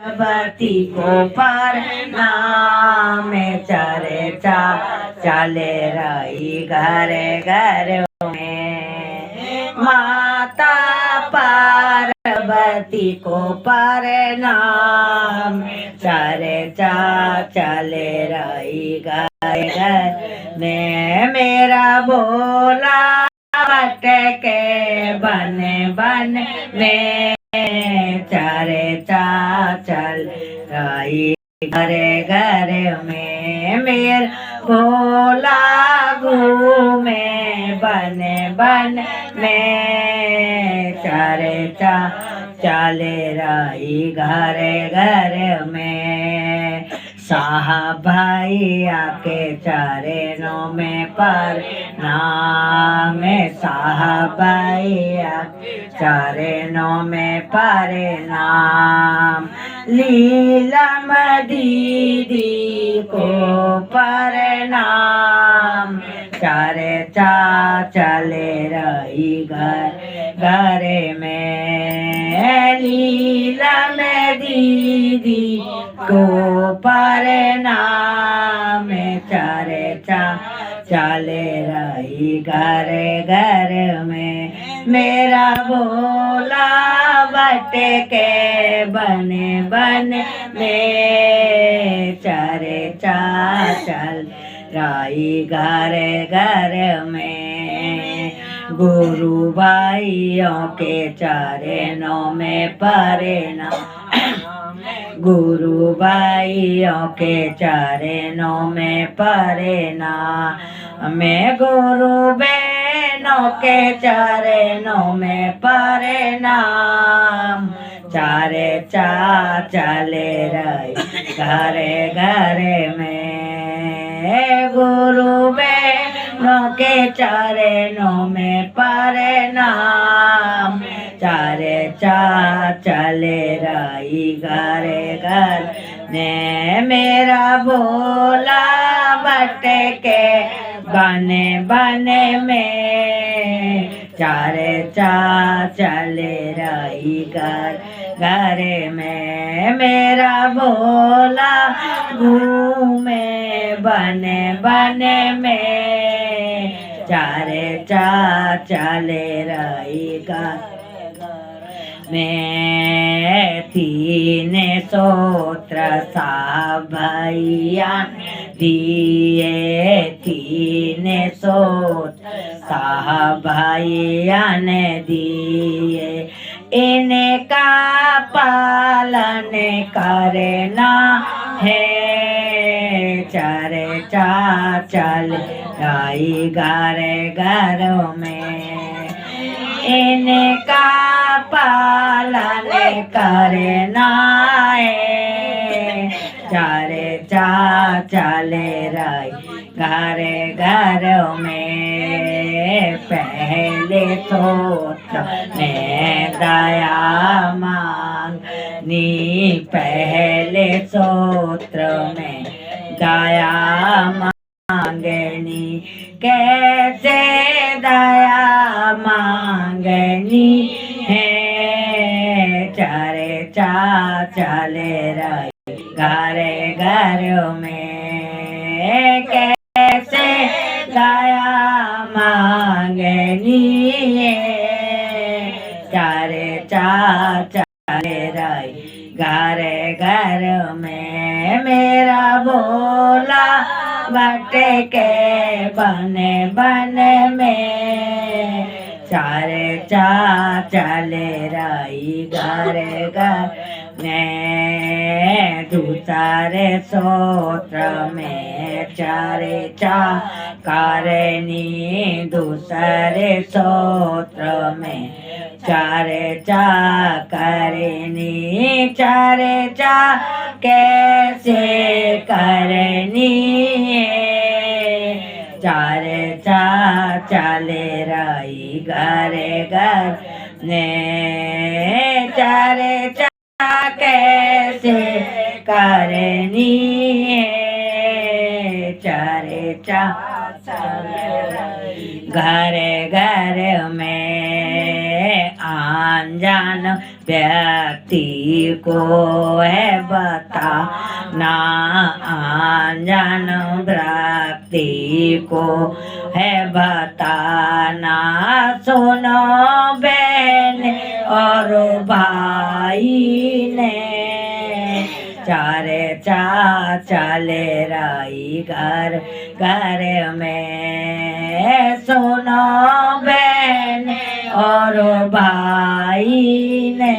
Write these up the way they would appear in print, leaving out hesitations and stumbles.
बती को पर नाम चरे चा चले रही घरे घर में। माता पार्वती को पर नाम चरे चा चले रही घरे घर में। मेरा बोला भटके बन बन में चरे चा चल रही घरे घरे में। मेरा भोला घूमे बन बन में चरे चा चले रही घरे घरे में। साहब भाई आके चरणों में पर नाम साहब भाई आके चरणों में पर नाम। लीलम दीदी को पर नाम चरे चा चले रही घर घरे में। लीलम दीदी को पर नाम चरे चा चले रही घरे घर में। मेरा भोला भटके बने बन में चरे चा चल रही घरे घर में। गुरु भाइयों के चरणों में परे नाम। गुरु भाइयों के चरणों में परे नाम। मैं गुरु बहनों के चरणों में परे नाम चारे चा चले रही घरे घरे में। गुरु बहनों के चरणों में परे नाम चारे चा चले रही घरे घर ने। मेरा भोला भटके बने बने में चारे चा चले रही घर घरे में। मेरा भोला घूमे बने बने में चारे चा चले रही घर में। तीन सोत्र साहब भैया दिए। तीन सोत्र साहब भैया ने दिए। इनका पालन करना है चरे चा चल रही घरे घरों में। इनका पालन करना है चरे चा चले रही घरे घरों में। पहले सोत्र में दया मांगनी। पहले सोत्र में दया मांगनी। कैसे दया मांगनी है चारे चा चले रही घरे घरों में। कैसे दया मांगनी है चारे चा चले रही घरे घरों में। मेरा भोला भटके बने बने में चारे चा चले रही घरे घर में। दूसरे सोत्र में चारे चा करनी। दूसरे सोत्र में चारे चा करनी। चारे चा कैसे करनी चारे चा चले रही घरे घर ने। चारे चा कैसे करनी चारे चा चले रही घरे घर में। अनजान व्यक्ति को है बताना, अनजान व्यक्ति को है बताना। सुनो बहन और भाई ने, चारे चले रही घर घर में। सुनो बहन और भाई ने,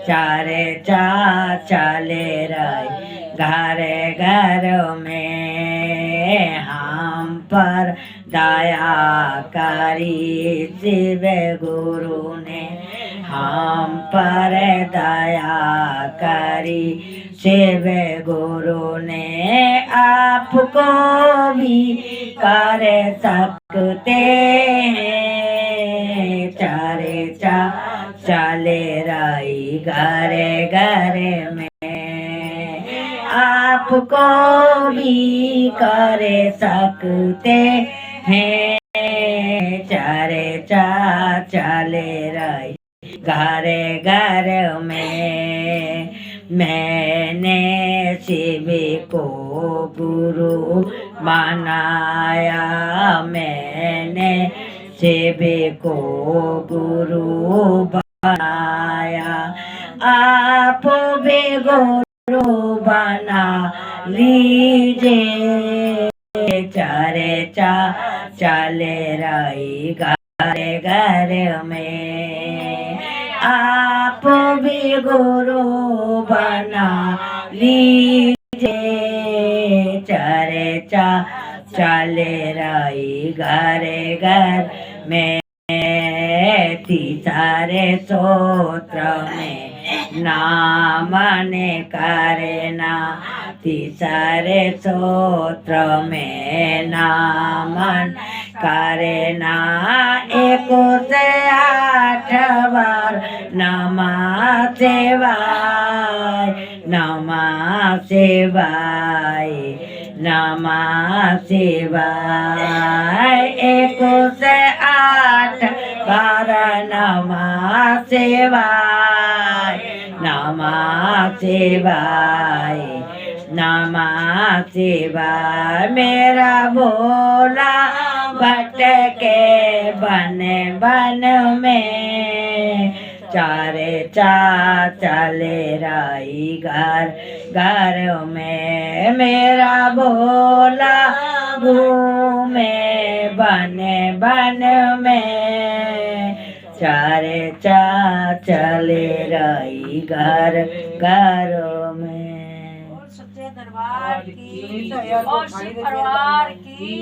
चारे चले रही घर घर में। हम पर दया करी शिव गुरु ने, हम पर दया करी शिव गुरु ने। आपको भी कर सकते हैं, चारे चले रही घर घर में। आपको भी कर सकते हैं, चारे चले रही घर घर में। मैंने शिव को गुरु बनाया, मैंने शिव को गुरु बनाया। आप भी गुरु बना लीजिए, चारे चले रही घर घर में। आप भी गुरु बना लीजिए, चारे चले रही घर घर में। तीसरे सूत्र में नाम ने करना, तीसरे सूत्र में नाम करना। 1 से 8 बार नमः शिवाय, नमः शिवाय, नमः शिवाय। 1 से 8 बार नमः शिवाय, नमः शिवाय, नमः शिवाय। मेरा भोला भटके बन बन में, चारे चले रही घर घर में। मेरा भोला घूमे बन बन में, चारे चले रही घर घर में। सच्चे दरबार की और शिव परिवार की।